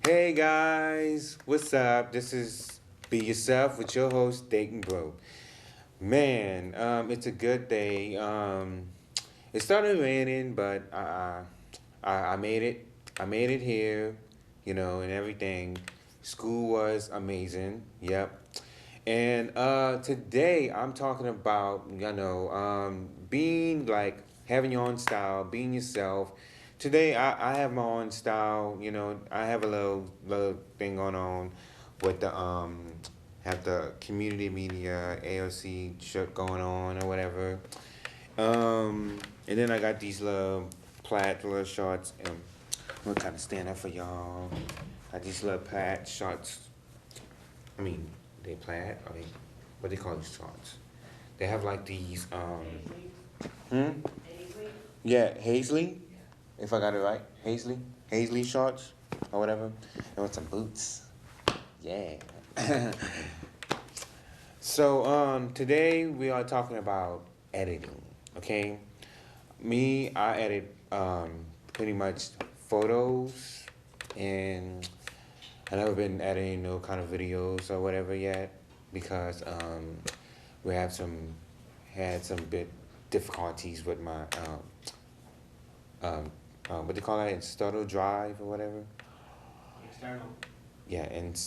Hey guys, what's up? This is Be Yourself with your host, Dayton Bro. Man, it's a good day. It started raining, but I made it. I made it here, and everything. School was amazing. Yep. And today I'm talking about, being like having your own style, being yourself. Today I have my own style, I have a little thing going on with the have the community media AOC shirt going on or whatever. And then I got these little shorts and I'm gonna kind of stand up for y'all. Got these little plaid shorts. I mean, they plaid. I mean, what they call these shorts? They have like these. Hmm. Yeah, Hazley. If I got it right, Hazley shorts or whatever, and with some boots. Yeah. So today we are talking about editing. Okay. Me, I edit pretty much photos, and I never been editing no kind of videos or whatever yet because we have had some bit difficulties with my what they call that, external drive or whatever. External. Yeah, and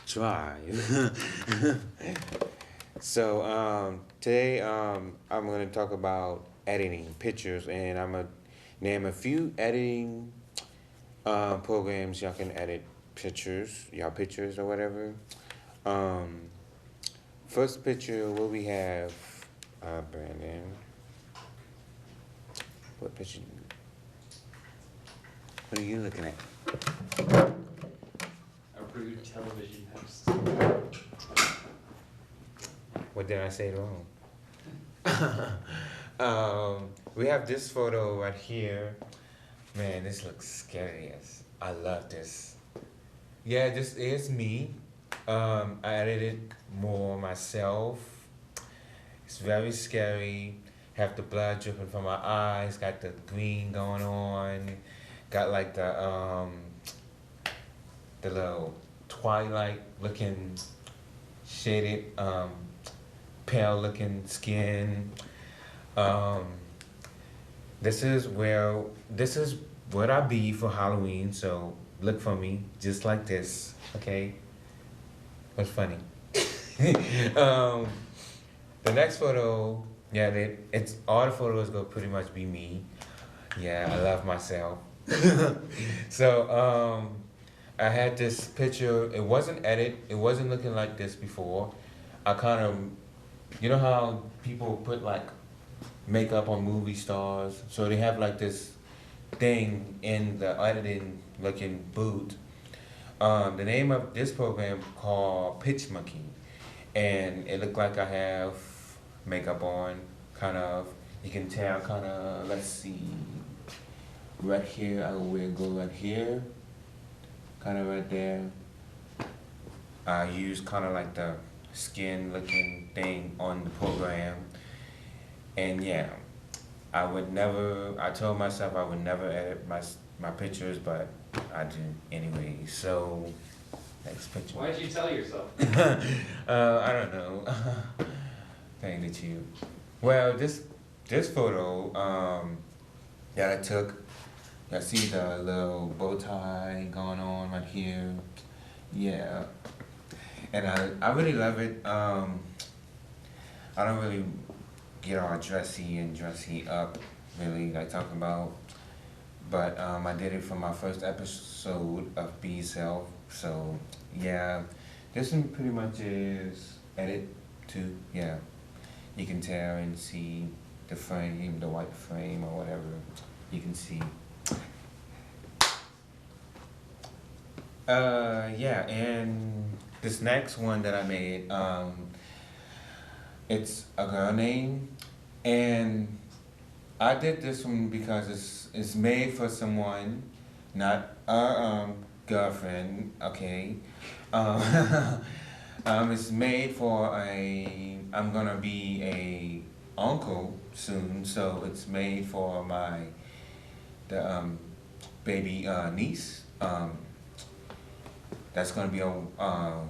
drive. So today I'm gonna talk about editing pictures, and I'm gonna name a few editing programs y'all can edit y'all pictures or whatever. Um, First picture, what we have, Brandon. What picture? What are you looking at? A rude television host. What did I say wrong? We have this photo right here. Man, this looks scary. Yes, I love this. Yeah, this is me. I edited more myself. It's very scary. Have the blood dripping from my eyes. Got the green going on. Got like the little twilight looking shaded pale looking skin. Um, this is what I be for Halloween. So look for me just like this. Okay. What's funny? um, the next photo, yeah, it's all the photos gonna pretty much be me. Yeah, I love myself. So I had this picture. It wasn't edit. It wasn't looking like this before. I kind of, you know how people put like makeup on movie stars, so they have like this thing in the editing looking booth. The name of this program called Pitch Monkey, and it looked like I have makeup on, kind of. You can tell, kind of. Let's see, right here. I will go right here, kind of right there. I use kind of like the skin looking thing on the program, and yeah, I would never. I told myself I would never edit my pictures, but I do anyway. So next picture. Why did you tell yourself? I don't know. Thank the you. Well, this photo that I took. I see the little bow tie going on right here. Yeah, and I really love it. I don't really get all dressy up, really, like talking about. But I did it for my first episode of Be Yourself. So yeah, this one pretty much is edit too. Yeah, you can tell and see the frame, the white frame or whatever. You can see. Yeah, and this next one that I made, it's a girl name, and I did this one because it's made for someone, not a girlfriend. Okay, um, it's made for I'm gonna be a uncle soon, so it's made for the baby niece. That's gonna be on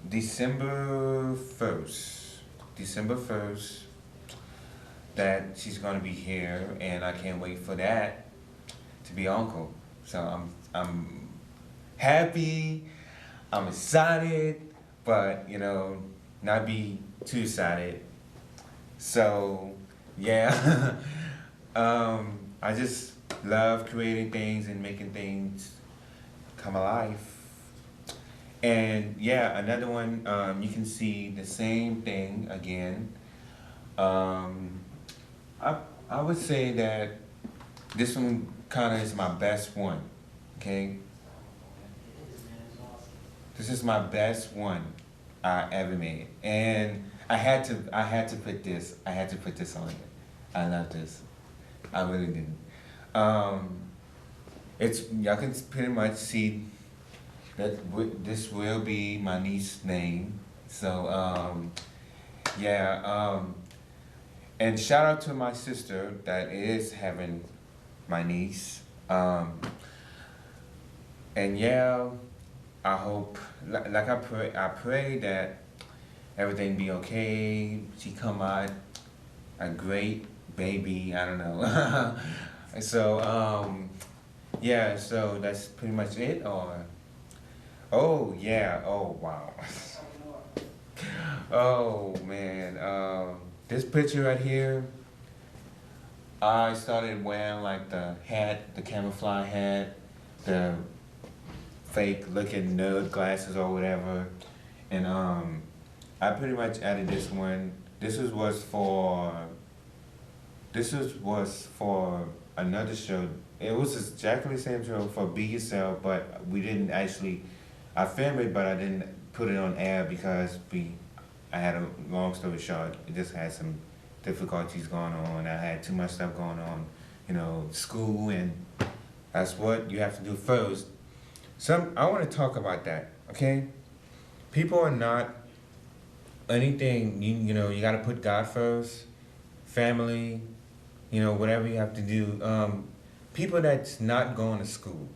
December 1st. December 1st. That she's gonna be here, and I can't wait for that to be uncle. So I'm happy. I'm excited, but you know, not be too excited. So yeah, I just love creating things and making things come alive. And yeah, another one, you can see the same thing again. Um, I would say that this one kind of is my best one. Okay, this is my best one I ever made, and I had to put this on it. I love this. I really did. It's y'all can pretty much see that this will be my niece's name. So yeah. And shout out to my sister that is having my niece. And yeah, I hope, like I pray that everything be okay. She come out a great baby. I don't know. So yeah. So that's pretty much it. Or oh yeah. Oh wow. Oh man. This picture right here. I started wearing like the hat, the camouflage hat, the fake looking nerd glasses or whatever, and I pretty much added this one. This was for another show. It was exactly the same show for Be Yourself, but we didn't actually. I filmed it, but I didn't put it on air because I had a long story short. It just had some difficulties going on. I had too much stuff going on, you know, school, and that's what you have to do first. I want to talk about that, okay? People are not anything, you know, you got to put God first, family, you know, whatever you have to do. People that's not going to school,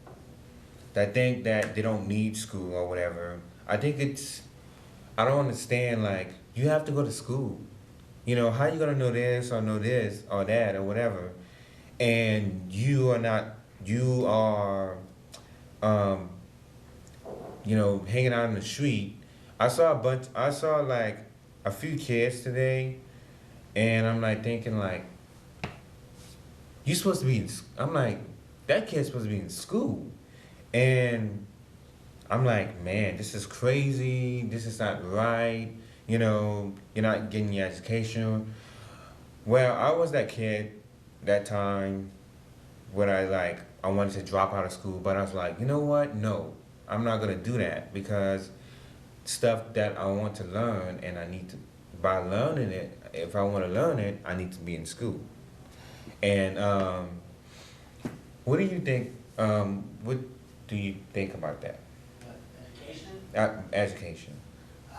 that think that they don't need school or whatever, I don't understand, like, you have to go to school. You know, how you going to know this or that or whatever, and you are, you know, hanging out in the street. I saw like a few kids today, and I'm like thinking like, you supposed to be I'm like, that kid's supposed to be in school. And I'm like, man, this is crazy. This is not right. You know, you're not getting your education. Well, I was that kid that time when I wanted to drop out of school, but I was like, you know what? No, I'm not gonna do that, because stuff that I want to learn, and by learning it, if I want to learn it, I need to be in school. And what do you think? What do you think about that? Education? Education.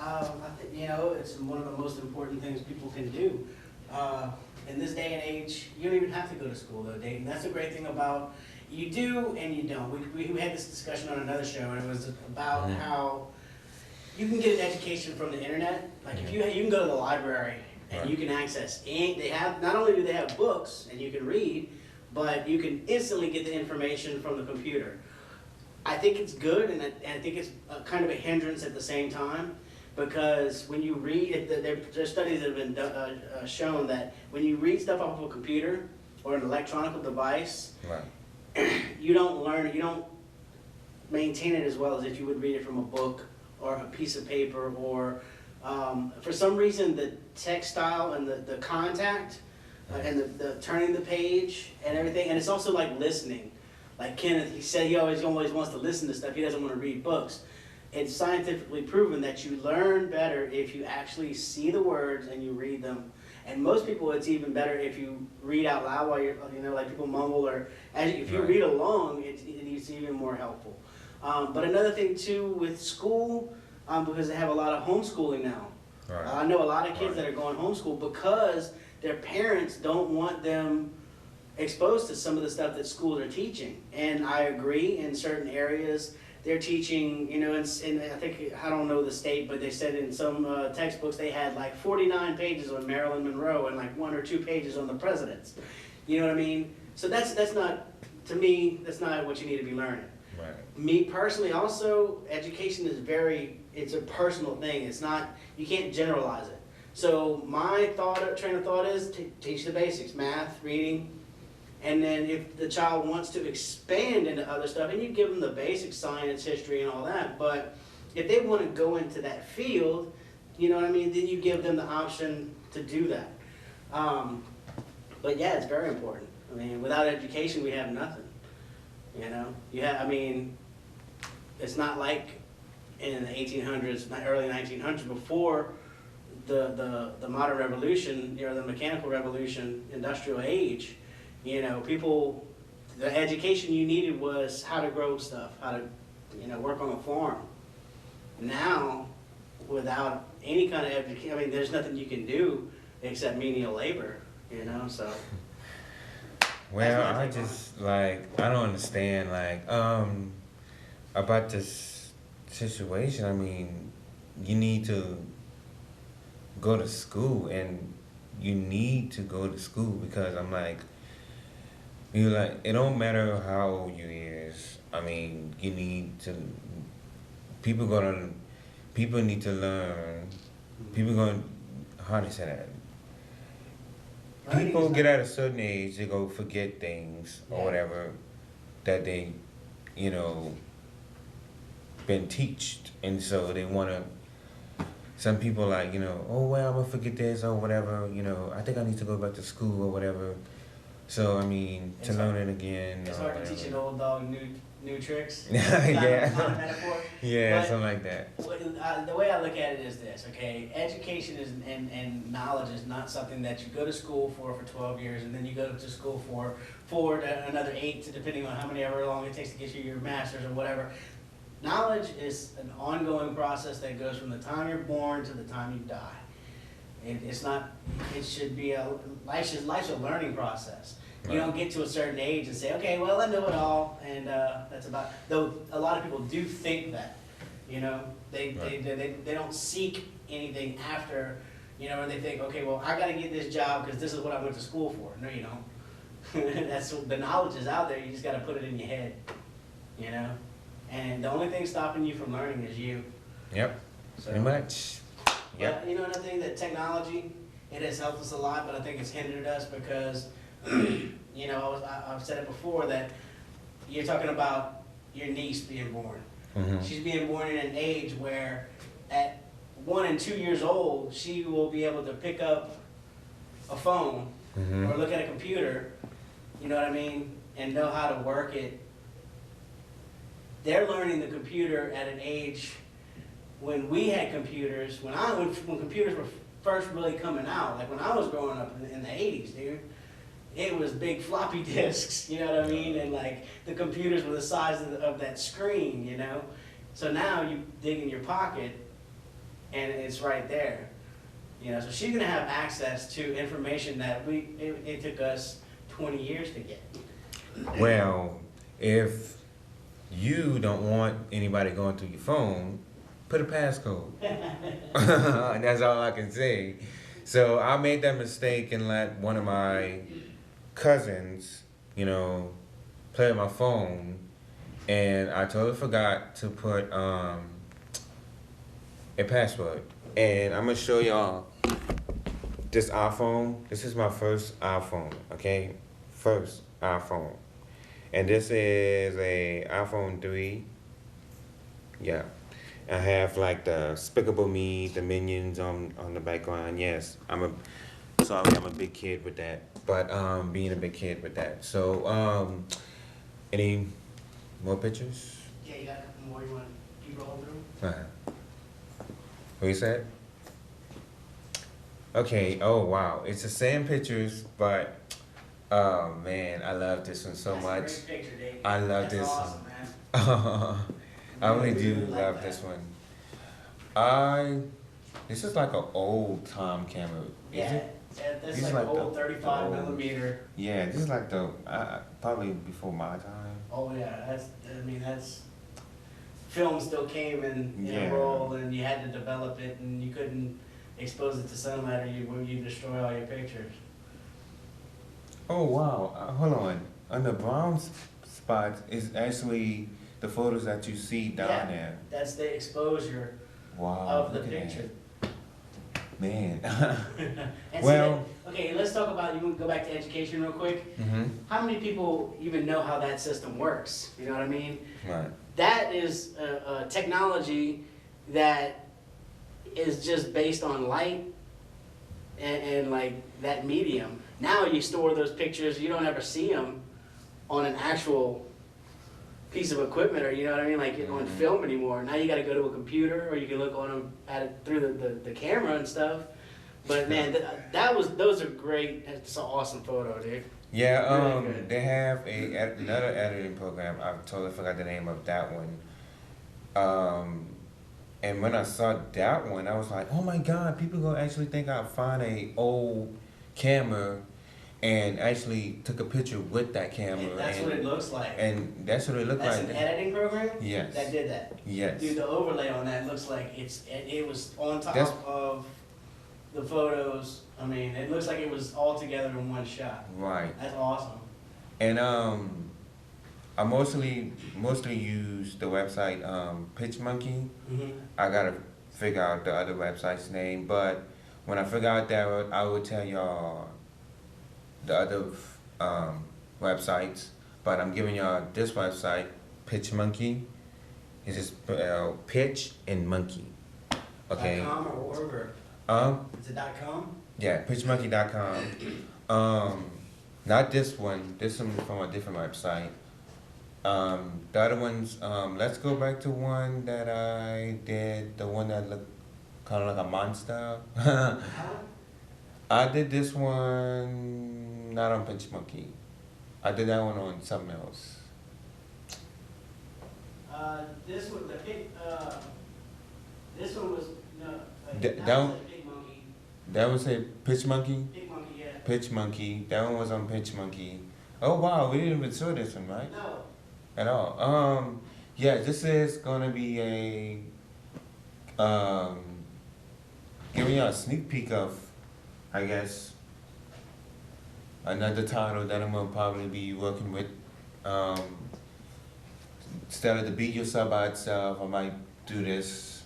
I think, you know, it's one of the most important things people can do. In this day and age, you don't even have to go to school, though, Dayton. That's the great thing about, you do and you don't. We had this discussion on another show, and it was about how you can get an education from the internet. Like, if you can go to the library and you can access ink. They have, not only do they have books and you can read, but you can instantly get the information from the computer. I think it's good, and I think it's kind of a hindrance at the same time, because when you read, there's studies that have been shown that when you read stuff off of a computer or an electronic device, you don't maintain it as well as if you would read it from a book or a piece of paper, or for some reason the textile and the contact and the turning the page and everything, and it's also like listening. Like Kenneth, he said he always wants to listen to stuff. He doesn't want to read books. It's scientifically proven that you learn better if you actually see the words and you read them. And most people, it's even better if you read out loud while you're, you know, like people mumble, or if you read along, it's even more helpful. But another thing too with school, because they have a lot of homeschooling now. I know a lot of kids that are going homeschool because their parents don't want them exposed to some of the stuff that schools are teaching. And I agree, in certain areas they're teaching, you know, and I think, I don't know the state, but they said in some textbooks they had like 49 pages on Marilyn Monroe and like 1 or 2 pages on the presidents. You know what I mean? So that's not, to me, that's not what you need to be learning. Right. Me personally, also, education is it's a personal thing. It's not, you can't generalize it. So my train of thought is to teach the basics, math, reading, and then if the child wants to expand into other stuff, and you give them the basic science, history, and all that, but if they want to go into that field, you know what I mean, then you give them the option to do that. But yeah, it's very important. I mean, without education, we have nothing. You know, I mean, it's not like in the 1800s, early 1900s, before the modern revolution, you know, the mechanical revolution, industrial age. You know, the education you needed was how to grow stuff, how to, you know, work on a farm. Now, without any kind of education, I mean, there's nothing you can do except menial labor, you know, so. Well, I just, like, I don't understand, like, about this situation. I mean, you need to go to school, and you need to go to school because I'm like, it don't matter how old you is. I mean, you need to, people need to learn, how do you say that? People get at a certain age, they go forget things or whatever that they, you know, been teached. And so they want to, some people like, you know, oh, well, I'm going to forget this or whatever, you know, I think I need to go back to school or whatever. So, I mean, to learn it again. It's hard to teach an old dog new tricks. Yeah. Kind of metaphor. Yeah, but something like that. The way I look at it is this, okay? Education and knowledge is not something that you go to school for 12 years and then you go to school for another 8, depending on however long it takes to get you your master's or whatever. Knowledge is an ongoing process that goes from the time you're born to the time you die. It's not, it should be life's a learning process. You don't get to a certain age and say, okay, well, I know it all, and that's about, though a lot of people do think that, you know, they don't seek anything after, you know, or they think, okay, well, I gotta get this job because this is what I went to school for. No, you don't. The knowledge is out there, you just gotta put it in your head, you know? And the only thing stopping you from learning is you. Yep, So, pretty much. Yep. But, you know, another thing, that technology, it has helped us a lot, but I think it's hindered us because, you know, I've said it before that you're talking about your niece being born. Mm-hmm. She's being born in an age where at 1 and 2 years old, she will be able to pick up a phone or look at a computer, you know what I mean, and know how to work it. They're learning the computer at an age when we had computers, when computers were first really coming out, like when I was growing up in the 80s, dude, it was big floppy disks, you know what I mean? And like the computers were the size of that screen, you know? So now you dig in your pocket and it's right there. You know, so she's gonna have access to information that it took us 20 years to get. Well, if you don't want anybody going through your phone, put a passcode. That's all I can say. So I made that mistake and let one of my cousins, you know, play with my phone, and I totally forgot to put a password. And I'm gonna show y'all this iPhone. This is my first iPhone, okay? First iPhone. And this is a iPhone 3. Yeah. I have like the Despicable Me, the Minions on the background. Yes, I'm a big kid with that. But being a big kid with that. So any more pictures? Yeah, you got a couple more you want to keep rolling through? What you said? Okay. Oh wow, it's the same pictures, but oh man, I love this one so That's much. A great picture, Dave. I love That's this awesome, one. man. I really do like love that. this one. This is like an old time camera. Yeah, that's These like like an old the 35 old- millimeter. Yeah, this is like the probably before my time. Oh yeah, that's film still came in Yeah. a roll, and you had to develop it, and you couldn't expose it to sunlight, or you destroy all your pictures. Oh wow! Hold on the brown spots is actually the photos that you see down Yeah. there. That's the exposure Wow! of the look at picture. that. Man. And Well- okay, let's talk about, you want to go back to education real quick? Mm-hmm. How many people even know how that system works? You know what I mean? Right. That is a technology that is just based on light and like that medium. Now you store those pictures, you don't ever see them on an actual piece of equipment, or you know what I mean, like on film anymore. Now you got to go to a computer, or you can look on them at it through the camera and stuff. But man, those are great. It's an awesome photo, dude. Yeah. Really good. They have another editing program. I totally forgot the name of that one. And when I saw that one, I was like, oh my God, people gonna actually think I found a old camera and actually took a picture with that camera. And that's what it looks like. And that's what it looked That's like. an editing program Yes. that did that. Yes. Dude, the overlay on that looks like it was on top That's- of the photos. I mean, it looks like it was all together in one shot. Right. That's awesome. And I mostly use the website PitchMonkey. Mm-hmm. I gotta figure out the other website's name, but when I figure out that, I will tell y'all the other websites. But I'm giving y'all this website, PitchMonkey. It's just pitch and monkey. Okay. .com or wherever. Is it .com? Yeah, pitchmonkey.com. Not this one. This one from a different website. The other ones, let's go back to one that I did, the one that looked kind of like a monster. I did this one not on PitchMonkey. I did that one on something else. This one, this one was That that one- was a Big Monkey. That was a PitchMonkey? Big Monkey, yeah. PitchMonkey. That one was on PitchMonkey. Oh wow, we didn't even saw this one, right? No. At all. Yeah, this is gonna be giving you a sneak peek of, I guess, another title that I'm gonna probably be working with. Instead of the Beat Yourself by itself, I might do this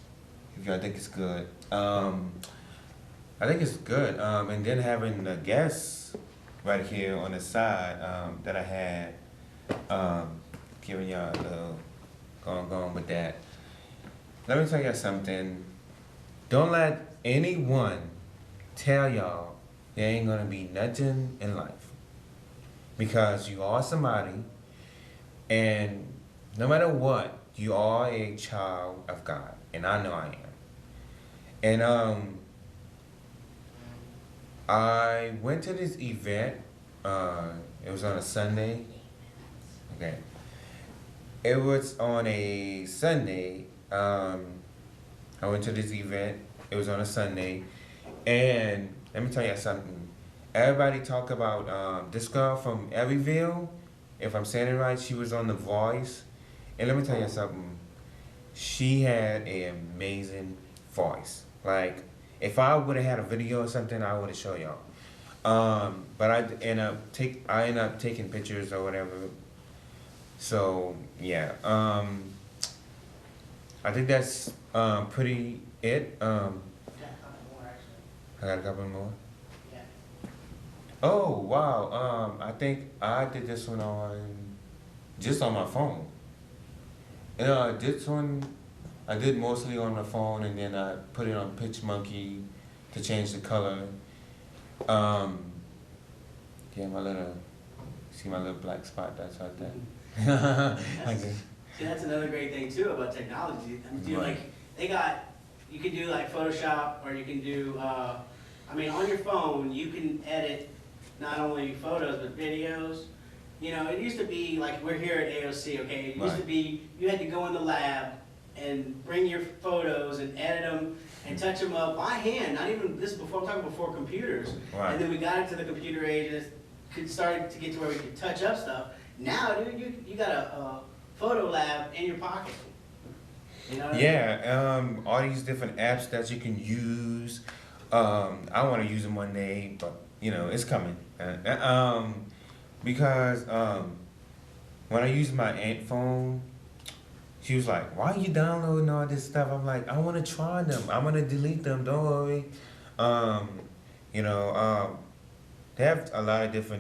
if y'all think it's good. I think it's good. And then having the guests right here on the side that I had, giving y'all a little going with that. Let me tell y'all something. Don't let anyone tell y'all there ain't gonna be nothing in life. Because you are somebody, and no matter what, you are a child of God. And I know I am. And I went to this event. It was on a Sunday. Okay. It was on a Sunday. I went to this event. It was on a Sunday. And let me tell you something. Everybody talk about this girl from Everyville. If I'm saying it right, she was on The Voice. And let me tell you something. She had an amazing voice. Like, if I would have had a video or something, I would have shown y'all. But I end up taking pictures or whatever. So yeah, I think that's pretty it. Got a couple more actually. I got a couple more. Yeah. Oh wow, I think I did this one just on my phone. And this one I did mostly on the phone, and then I put it on PitchMonkey to change the color. Yeah, see my little black spot that's right there. See, that's another great thing too about technology. I mean, Right. you can do like Photoshop, or you can do, on your phone, you can edit not only photos, but videos. You know, it used to be like, we're here at AOC, okay? It used to Right. be, you had to go in the lab and bring your photos and edit them and touch them up by hand. Not even, this is before, I'm talking before computers. Right. And then we got into the computer age, and it started to get to where we could touch up stuff. Now, dude, you got a photo lab in your pocket. You know what I mean? Yeah, all these different apps that you can use. I want to use them one day, but you know, it's coming. Because when I use my aunt phone, she was like, "Why are you downloading all this stuff?" I'm like, "I want to try them. I'm gonna delete them. Don't worry." Um, you know, they have a lot of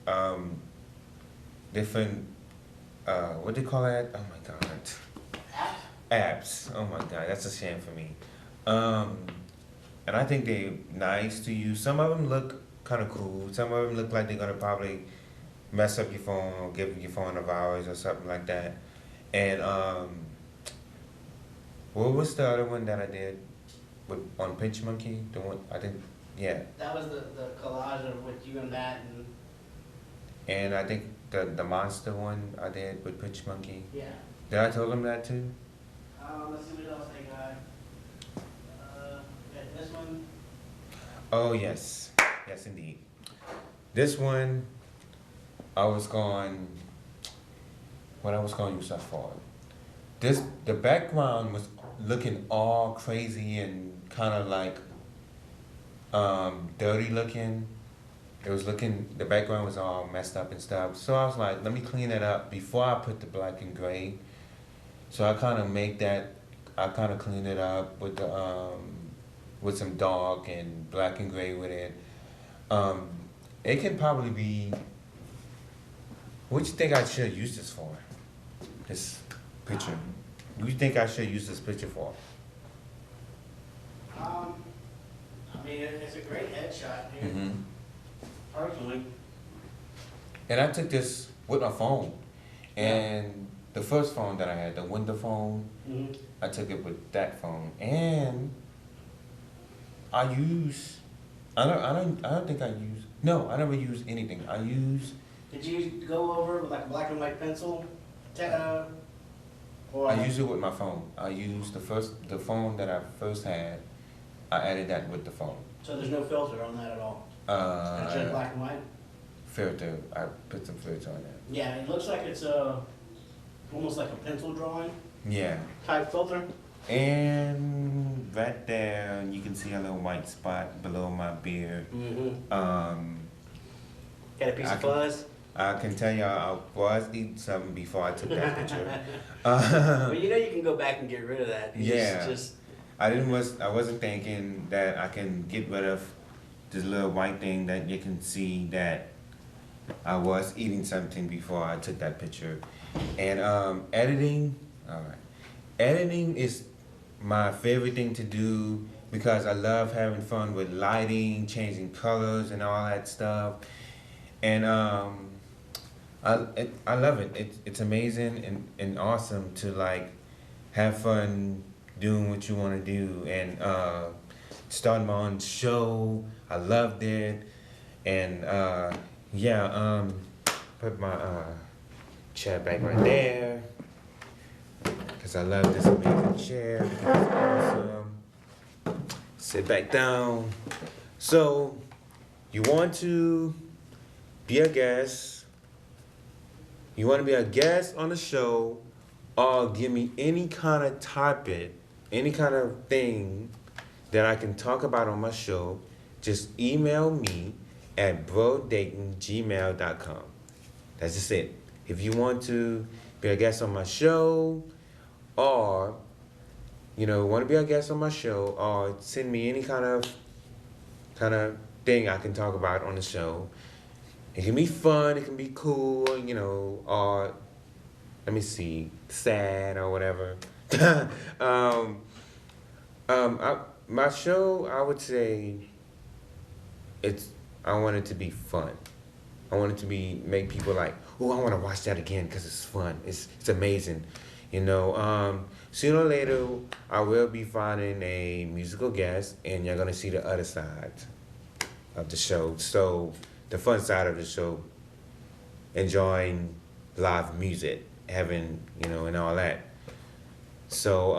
um, different, what do you call that? Oh my God. Apps. Oh my God, that's a shame for me. Um, and I think they're nice to use. Some of them look kind of cool. Some of them look like they're gonna probably mess up your phone or give your phone a virus or something like that. And what was the other one that I did with on Pitch Monkey? The one I think, yeah. That was the collage of with you and Matt and And I think the monster one I did with Pitch Monkey. yeah. Did I tell them that too? Let's see what else they got. Yeah, this one. Oh yes, yes indeed. This one, I was going. What I was going to use that for? The background was looking all crazy and kind of like dirty looking. It was looking. The background was all messed up and stuff. So I was like, let me clean it up before I put the black and gray. So I kind of make that. I kind of clean it up with the with some dark and black and gray with it. It can probably be. What do you think I should use this for? This picture. What do you think I should use this picture for? I mean, it's a great headshot, here. Mm-hmm. Personally. And I took this with my phone. And the first phone that I had, the window phone, Mm-hmm. I took it with that phone. And I don't think I use, no, I never use anything. Did you go over with like a black and white pencil? Or I use it with my phone. I used the phone that I first had, I added that with the phone. So there's no filter on that at all? It's just black and white? Filter, I put some filter on that. Yeah, it looks like it's almost like a pencil drawing Yeah. type filter. And right there, you can see a little white spot below my beard. Mm-hmm. Got a piece I of can- fuzz? I can tell you I was eating something before I took that picture. Well, you know you can go back and get rid of that. You Yeah. Just, I wasn't thinking that I can get rid of this little white thing that you can see that I was eating something before I took that picture. And editing, all right. Editing is my favorite thing to do because I love having fun with lighting, changing colors and all that stuff. And I love it. It's amazing and awesome to like have fun doing what you want to do. And starting my own show, I loved it. And yeah, put my chair back right there because I love this amazing chair because it's awesome. Sit back down. So you want to be a guest. You want to be a guest on the show or give me any kind of topic, any kind of thing that I can talk about on my show, just email me at brodayton@gmail.com. That's just it. If you want to be a guest on my show or, want to be a guest on my show or send me any kind of thing I can talk about on the show. It can be fun, it can be cool, or let me see, sad or whatever. My show, I would say, I want it to be fun. I want it to make people like, oh, I want to watch that again because it's fun. It's amazing, Sooner or later, I will be finding a musical guest, and you're gonna see the other side of the show. So the fun side of the show, enjoying live music, having, and all that. So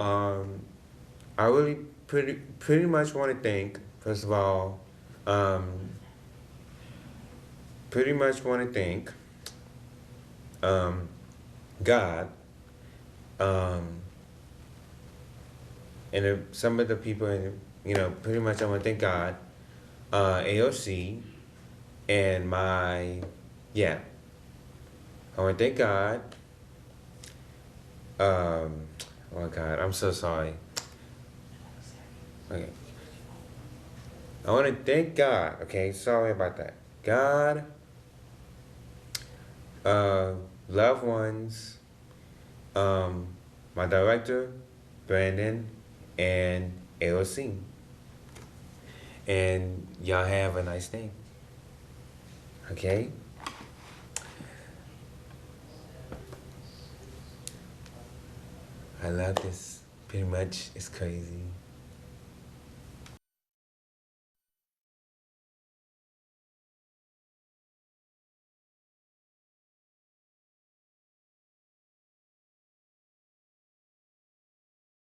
I really pretty much want to thank, first of all, God, and some of the people, you know, pretty much I want to thank God, AOC, and I want to thank God. Oh God, I'm so sorry. Okay. I want to thank God, okay? Sorry about that. God, loved ones, my director, Brandon, and AOC. And y'all have a nice day. Okay? I love this. Pretty much, it's crazy.